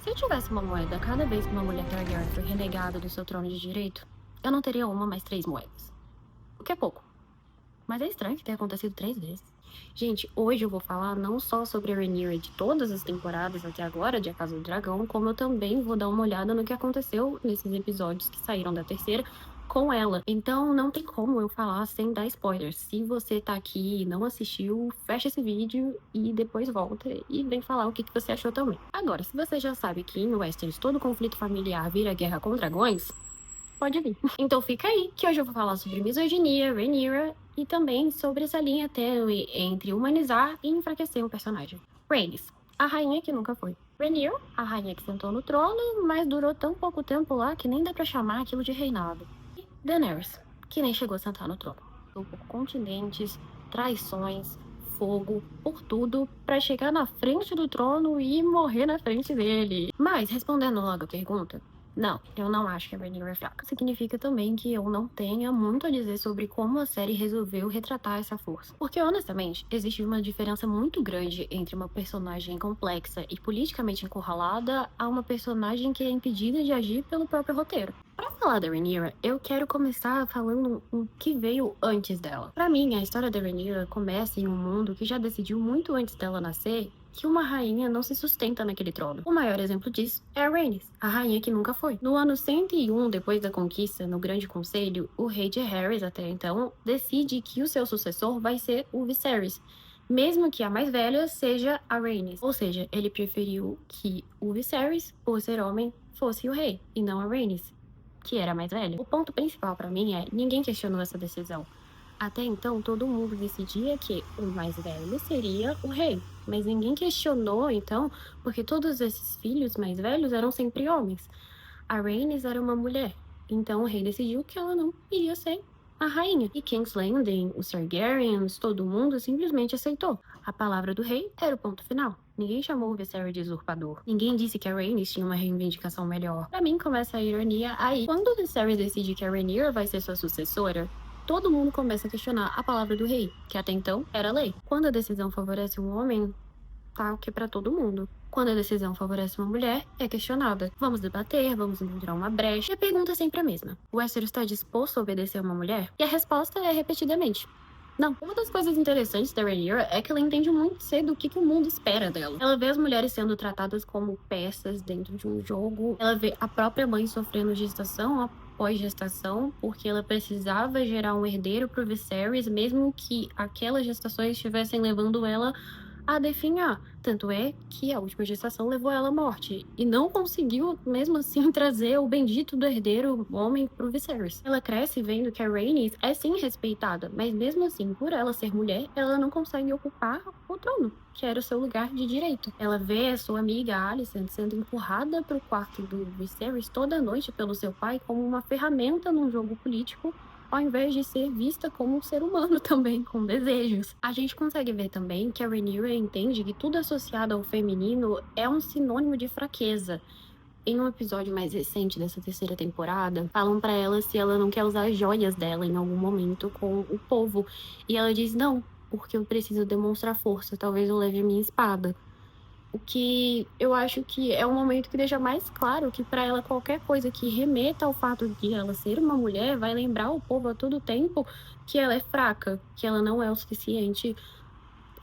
Se eu tivesse uma moeda cada vez que uma mulher Targaryen foi renegada do seu trono de direito, eu não teria uma, mas 3 moedas. O que é pouco. Mas é estranho que tenha acontecido 3 vezes. Gente, hoje eu vou falar não só sobre a Rhaenyra de todas as temporadas até agora de A Casa do Dragão, como eu também vou dar uma olhada no que aconteceu nesses episódios que saíram da terceira com ela. Então não tem como eu falar sem dar spoilers. Se você tá aqui e não assistiu, fecha esse vídeo e depois volta e vem falar o que você achou também. Agora, se você já sabe que em Westeros todo conflito familiar vira guerra com dragões, pode vir. Então fica aí, que hoje eu vou falar sobre misoginia, Rhaenyra e também sobre essa linha tênue entre humanizar e enfraquecer um personagem. Rhaenys, a rainha que nunca foi. Rhaenyra, a rainha que sentou no trono, mas durou tão pouco tempo lá que nem dá pra chamar aquilo de reinado. E Daenerys, que nem chegou a sentar no trono. Por continentes, traições, fogo, por tudo, pra chegar na frente do trono e morrer na frente dele. Mas, respondendo logo a pergunta, não, eu não acho que a Rhaenyra é fraca. Significa também que eu não tenha muito a dizer sobre como a série resolveu retratar essa força. Porque, honestamente, existe uma diferença muito grande entre uma personagem complexa e politicamente encurralada a uma personagem que é impedida de agir pelo próprio roteiro. Pra falar da Rhaenyra, eu quero começar falando o que veio antes dela. Pra mim, a história da Rhaenyra começa em um mundo que já decidiu muito antes dela nascer que uma rainha não se sustenta naquele trono. O maior exemplo disso é a Rhaenys, a rainha que nunca foi. No ano 101 depois da conquista, no Grande Conselho, o rei de Harys, até então, decide que o seu sucessor vai ser o Viserys, mesmo que a mais velha seja a Rhaenys. Ou seja, ele preferiu que o Viserys, por ser homem, fosse o rei, e não a Rhaenys, que era a mais velha. O ponto principal para mim é, ninguém questionou essa decisão. Até então, todo mundo decidia que o mais velho seria o rei. Mas ninguém questionou, então, porque todos esses filhos mais velhos eram sempre homens. A Rhaenys era uma mulher, então o rei decidiu que ela não iria ser a rainha. E King's Landing, os Targaryens, todo mundo simplesmente aceitou. A palavra do rei era o ponto final. Ninguém chamou o Viserys de usurpador. Ninguém disse que a Rhaenys tinha uma reivindicação melhor. Pra mim, começa a ironia aí. Quando o Viserys decide que a Rhaenyra vai ser sua sucessora, todo mundo começa a questionar a palavra do rei, que até então era lei. Quando a decisão favorece um homem, tá o que para todo mundo. Quando a decisão favorece uma mulher, é questionada. Vamos debater, vamos encontrar uma brecha. E a pergunta é sempre a mesma. O Westeros está disposto a obedecer uma mulher? E a resposta é repetidamente. Não. Uma das coisas interessantes da Rhaenyra é que ela entende muito cedo o que o mundo espera dela. Ela vê as mulheres sendo tratadas como peças dentro de um jogo. Ela vê a própria mãe sofrendo gestação após gestação, porque ela precisava gerar um herdeiro pro Viserys, mesmo que aquelas gestações estivessem levando ela a definhar. Tanto é que a última gestação levou ela à morte. E não conseguiu, mesmo assim, trazer o bendito do herdeiro homem pro Viserys. Ela cresce vendo que a Rhaenys é sim respeitada, mas mesmo assim, por ela ser mulher, ela não consegue ocupar o trono, que era o seu lugar de direito. Ela vê a sua amiga Alicent sendo empurrada pro quarto do Viserys toda noite pelo seu pai como uma ferramenta num jogo político, ao invés de ser vista como um ser humano também, com desejos. A gente consegue ver também que a Rhaenyra entende que tudo associado ao feminino é um sinônimo de fraqueza. Em um episódio mais recente dessa terceira temporada, falam pra ela se ela não quer usar as joias dela em algum momento com o povo. E ela diz, não, porque eu preciso demonstrar força, talvez eu leve a minha espada. O que eu acho que é um momento que deixa mais claro que para ela qualquer coisa que remeta ao fato de ela ser uma mulher vai lembrar o povo a todo tempo que ela é fraca, que ela não é o suficiente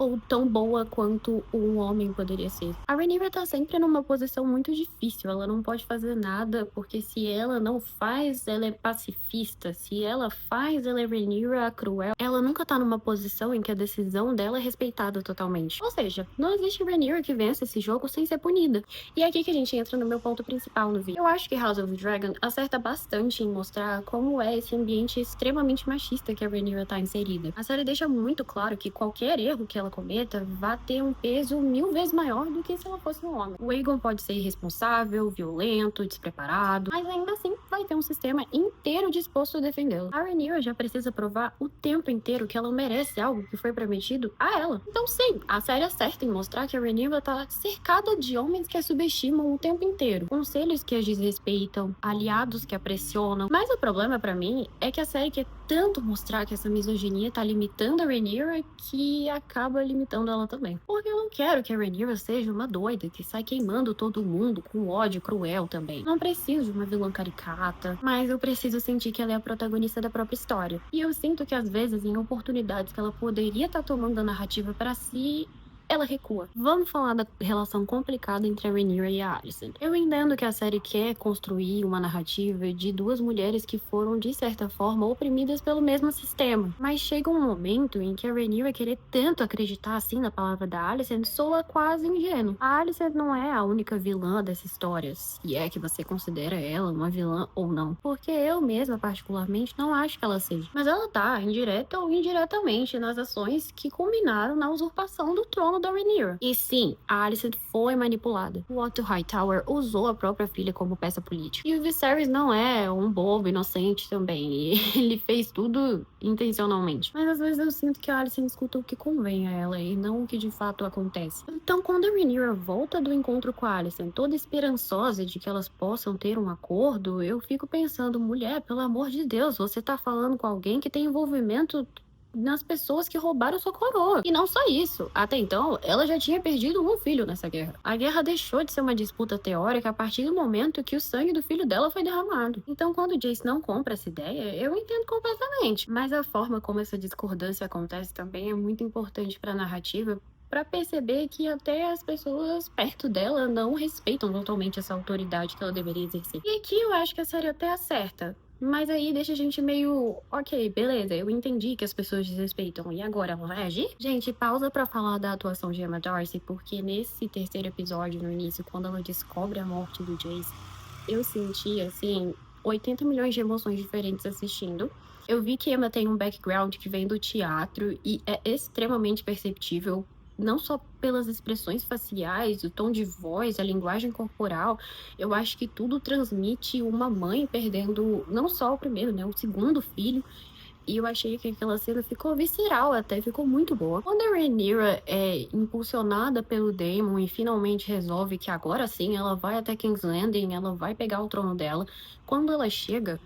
ou tão boa quanto um homem poderia ser. A Rhaenyra tá sempre numa posição muito difícil, ela não pode fazer nada, porque se ela não faz, ela é pacifista, se ela faz, ela é Rhaenyra a cruel. Ela nunca tá numa posição em que a decisão dela é respeitada totalmente. Ou seja, não existe Rhaenyra que vença esse jogo sem ser punida. E é aqui que a gente entra no meu ponto principal no vídeo. Eu acho que House of the Dragon acerta bastante em mostrar como é esse ambiente extremamente machista que a Rhaenyra tá inserida. A série deixa muito claro que qualquer erro que ela cometa vai ter um peso 1000 vezes maior do que se ela fosse um homem. O Aegon pode ser irresponsável, violento, despreparado, mas ainda assim vai vai ter um sistema inteiro disposto a defendê-la. A Rhaenyra já precisa provar o tempo inteiro que ela merece algo que foi prometido a ela. Então sim, a série acerta em mostrar que a Rhaenyra tá cercada de homens que a subestimam o tempo inteiro, conselhos que a desrespeitam, aliados que a pressionam. Mas o problema pra mim é que a série quer tanto mostrar que essa misoginia tá limitando a Rhaenyra que acaba limitando ela também. Porque eu não quero que a Rhaenyra seja uma doida que sai queimando todo mundo com ódio cruel também. Não preciso de uma vilã caricata, mas eu preciso sentir que ela é a protagonista da própria história. E eu sinto que às vezes, em oportunidades que ela poderia estar tomando a narrativa para si, ela recua. Vamos falar da relação complicada entre a Rhaenyra e a Alicent. Eu entendo que a série quer construir uma narrativa de duas mulheres que foram, de certa forma, oprimidas pelo mesmo sistema. Mas chega um momento em que a Rhaenyra querer tanto acreditar assim na palavra da Alicent soa quase ingênuo. A Alicent não é a única vilã dessa história, se é que você considera ela uma vilã ou não. Porque eu mesma, particularmente, não acho que ela seja. Mas ela tá, indireta ou indiretamente, nas ações que culminaram na usurpação do trono da Rhaenyra. E sim, a Alicent foi manipulada. O Otto Hightower usou a própria filha como peça política. E o Viserys não é um bobo inocente também. Ele fez tudo intencionalmente. Mas às vezes eu sinto que a Alicent escuta o que convém a ela e não o que de fato acontece. Então quando a Rhaenyra volta do encontro com a Alicent, toda esperançosa de que elas possam ter um acordo, eu fico pensando, mulher, pelo amor de Deus, você tá falando com alguém que tem envolvimento nas pessoas que roubaram sua coroa. E não só isso. Até então, ela já tinha perdido um filho nessa guerra. A guerra deixou de ser uma disputa teórica a partir do momento que o sangue do filho dela foi derramado. Então, quando o Jace não compra essa ideia, eu entendo completamente. Mas a forma como essa discordância acontece também é muito importante para a narrativa, para perceber que até as pessoas perto dela não respeitam totalmente essa autoridade que ela deveria exercer. E aqui eu acho que a série até acerta. Mas aí deixa a gente meio, ok, beleza, eu entendi que as pessoas desrespeitam, e agora ela vai agir? Gente, pausa pra falar da atuação de Emma Darcy, porque nesse terceiro episódio, no início, quando ela descobre a morte do Jace, eu senti, assim, 80 milhões de emoções diferentes assistindo. Eu vi que Emma tem um background que vem do teatro e é extremamente perceptível, não só pelas expressões faciais, o tom de voz, a linguagem corporal. Eu acho que tudo transmite uma mãe perdendo não só o primeiro, né, o segundo filho. E eu achei que aquela cena ficou visceral, até ficou muito boa. Quando a Rhaenyra é impulsionada pelo Daemon e finalmente resolve que agora sim ela vai até King's Landing, ela vai pegar o trono dela. Quando ela chega,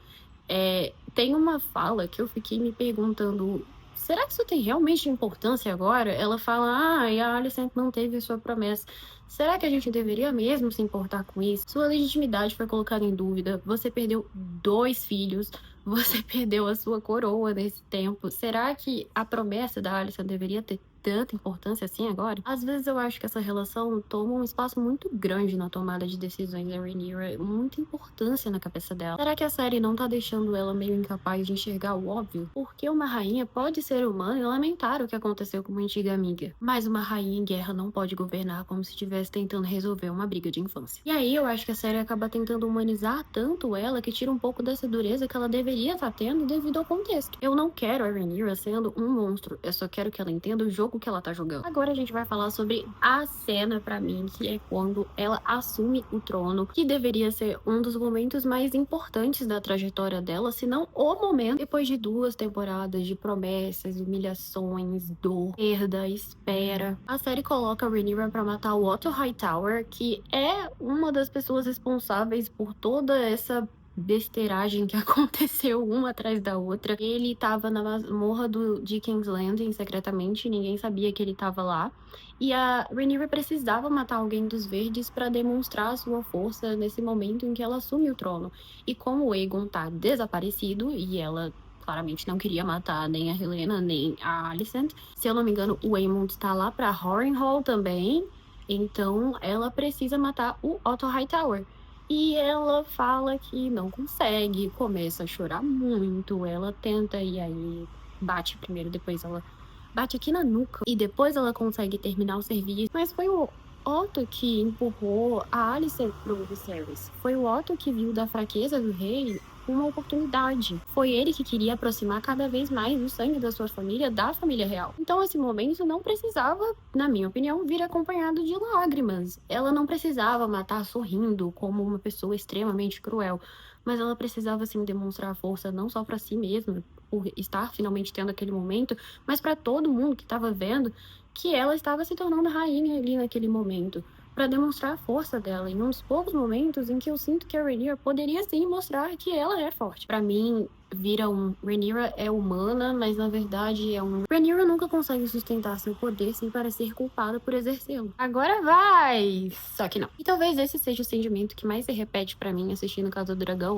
tem uma fala que eu fiquei me perguntando, será que isso tem realmente importância agora? Ela fala, e a Alicent manteve sua promessa. Será que a gente deveria mesmo se importar com isso? Sua legitimidade foi colocada em dúvida, você perdeu 2 filhos, você perdeu a sua coroa nesse tempo. Será que a promessa da Alicent deveria ter tanta importância assim agora? Às vezes eu acho que essa relação toma um espaço muito grande na tomada de decisões da Rhaenyra, muita importância na cabeça dela. Será que a série não tá deixando ela meio incapaz de enxergar o óbvio? Porque uma rainha pode ser humana e lamentar o que aconteceu com uma antiga amiga, mas uma rainha em guerra não pode governar como se estivesse tentando resolver uma briga de infância. E aí eu acho que a série acaba tentando humanizar tanto ela que tira um pouco dessa dureza que ela deveria estar tendo devido ao contexto. Eu não quero a Rhaenyra sendo um monstro, eu só quero que ela entenda o jogo que ela tá jogando. Agora a gente vai falar sobre a cena pra mim, que é quando ela assume o trono, que deveria ser um dos momentos mais importantes da trajetória dela, se não o momento, depois de 2 temporadas de promessas, humilhações, dor, perda, espera. A série coloca a Rhaenyra pra matar o Otto Hightower, que é uma das pessoas responsáveis por toda essa besteiragem que aconteceu uma atrás da outra. Ele tava na masmorra de King's Landing secretamente, ninguém sabia que ele tava lá. E a Rhaenyra precisava matar alguém dos Verdes para demonstrar sua força nesse momento em que ela assume o trono. E como o Aegon tá desaparecido e ela claramente não queria matar nem a Helena nem a Alicent, se eu não me engano, o Aemond tá lá pra Harrenhal também. Então ela precisa matar o Otto Hightower. E ela fala que não consegue, começa a chorar muito, ela tenta e aí bate primeiro, depois ela bate aqui na nuca e depois ela consegue terminar o serviço. Mas foi o Otto que empurrou a Alicent pro Viserys. Foi o Otto que viu da fraqueza do rei uma oportunidade. Foi ele que queria aproximar cada vez mais o sangue da sua família da família real. Então esse momento não precisava, na minha opinião, vir acompanhado de lágrimas. Ela não precisava matar sorrindo como uma pessoa extremamente cruel, mas ela precisava sim demonstrar força não só para si mesma, por estar finalmente tendo aquele momento, mas para todo mundo que estava vendo que ela estava se tornando rainha ali naquele momento, para demonstrar a força dela, em um dos poucos momentos em que eu sinto que a Rhaenyra poderia sim mostrar que ela é forte. Para mim, vira um Rhaenyra é humana, mas na verdade é um Rhaenyra nunca consegue sustentar seu poder sem parecer culpada por exercê-lo. Agora vai! Só que não. E talvez esse seja o sentimento que mais se repete para mim assistindo Casa do Dragão,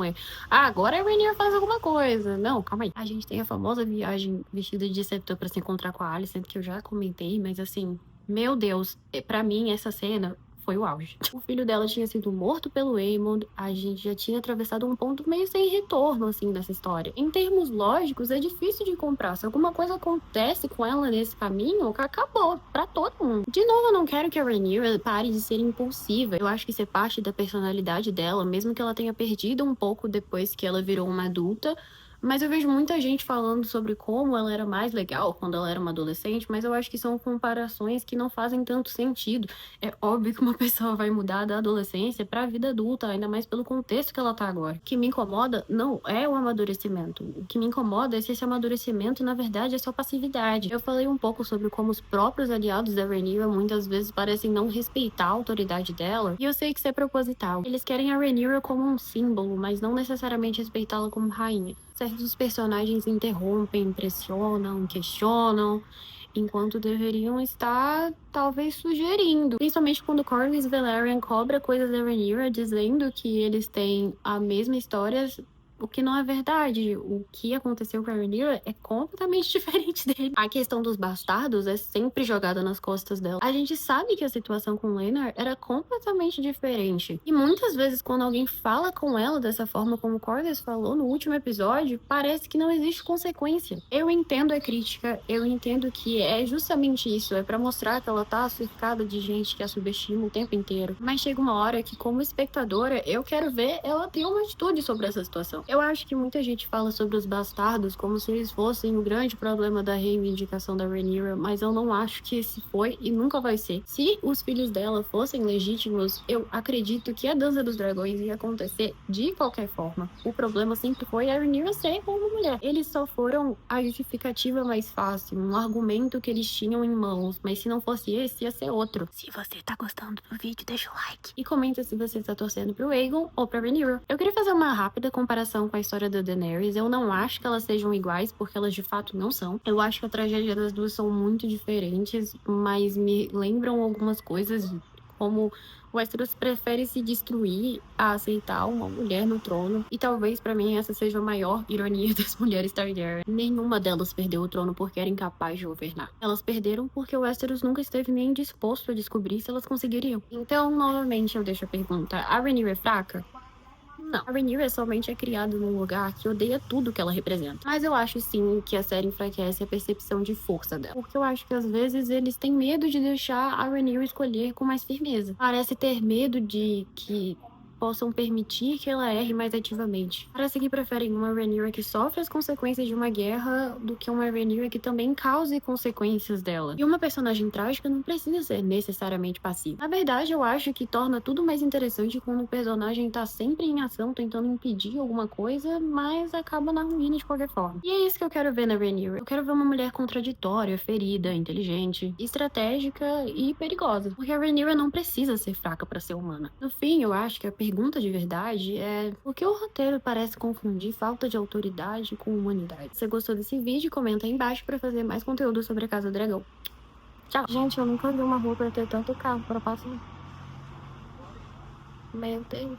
agora a Rhaenyra faz alguma coisa. Não, calma aí. A gente tem a famosa viagem vestida de Septa para se encontrar com a Alicent, que eu já comentei, mas assim, meu Deus, pra mim essa cena foi o auge. O filho dela tinha sido morto pelo Aemond, a gente já tinha atravessado um ponto meio sem retorno, assim, dessa história. Em termos lógicos, é difícil de comprar. Se alguma coisa acontece com ela nesse caminho, acabou, pra todo mundo. De novo, eu não quero que a Rhaenyra pare de ser impulsiva. Eu acho que isso é parte da personalidade dela, mesmo que ela tenha perdido um pouco depois que ela virou uma adulta. Mas eu vejo muita gente falando sobre como ela era mais legal quando ela era uma adolescente, mas eu acho que são comparações que não fazem tanto sentido. É óbvio que uma pessoa vai mudar da adolescência para a vida adulta, ainda mais pelo contexto que ela tá agora. O que me incomoda não é o amadurecimento. O que me incomoda é se esse amadurecimento, na verdade, é só passividade. Eu falei um pouco sobre como os próprios aliados da Rhaenyra muitas vezes parecem não respeitar a autoridade dela, e eu sei que isso é proposital. Eles querem a Rhaenyra como um símbolo, mas não necessariamente respeitá-la como rainha. Certos personagens interrompem, pressionam, questionam, enquanto deveriam estar, talvez, sugerindo. Principalmente quando Corlys Velaryon cobra coisas da Rhaenyra, dizendo que eles têm a mesma história, o que não é verdade. O que aconteceu com a Rhaenyra é completamente diferente dele. A questão dos bastardos é sempre jogada nas costas dela. A gente sabe que a situação com Laenor era completamente diferente. E muitas vezes, quando alguém fala com ela dessa forma como Corlys falou no último episódio, parece que não existe consequência. Eu entendo a crítica, eu entendo que é justamente isso, é pra mostrar que ela tá cercada de gente que a subestima o tempo inteiro. Mas chega uma hora que, como espectadora, eu quero ver ela ter uma atitude sobre essa situação. Eu acho que muita gente fala sobre os bastardos como se eles fossem o grande problema da reivindicação da Rhaenyra, mas eu não acho que esse foi e nunca vai ser. Se os filhos dela fossem legítimos, eu acredito que a Dança dos Dragões ia acontecer de qualquer forma. O problema sempre foi a Rhaenyra ser uma mulher. Eles só foram a justificativa mais fácil, um argumento que eles tinham em mãos, mas se não fosse esse, ia ser outro. Se você tá gostando do vídeo, deixa o like. E comenta se você tá torcendo pro Aegon ou pra Rhaenyra. Eu queria fazer uma rápida comparação com a história da Daenerys. Eu não acho que elas sejam iguais, porque elas de fato não são. Eu acho que a tragédia das duas são muito diferentes, mas me lembram algumas coisas, como Westeros prefere se destruir a aceitar uma mulher no trono. E talvez pra mim essa seja a maior ironia das mulheres Targaryen. Nenhuma delas perdeu o trono porque era incapaz de governar. Elas perderam porque o Westeros nunca esteve nem disposto a descobrir se elas conseguiriam. Então, novamente, eu deixo a pergunta: a Rhaenyra é fraca? Não, a Rhaenyra somente é criada num lugar que odeia tudo que ela representa. Mas eu acho sim que a série enfraquece a percepção de força dela. Porque eu acho que às vezes eles têm medo de deixar a Rhaenyra escolher com mais firmeza. Parece ter medo de que possam permitir que ela erre mais ativamente. Parece que preferem uma Rhaenyra que sofre as consequências de uma guerra do que uma Rhaenyra que também cause consequências dela. E uma personagem trágica não precisa ser necessariamente passiva. Na verdade, eu acho que torna tudo mais interessante quando o personagem tá sempre em ação, tentando impedir alguma coisa, mas acaba na ruína de qualquer forma. E é isso que eu quero ver na Rhaenyra. Eu quero ver uma mulher contraditória, ferida, inteligente, estratégica e perigosa. Porque a Rhaenyra não precisa ser fraca para ser humana. No fim, eu acho que a pergunta de verdade é: por que o roteiro parece confundir falta de autoridade com humanidade? Se você gostou desse vídeo, comenta aí embaixo para fazer mais conteúdo sobre a Casa do Dragão. Tchau! Gente, eu nunca vi uma rua pra ter tanto carro pra passar. Meu Deus.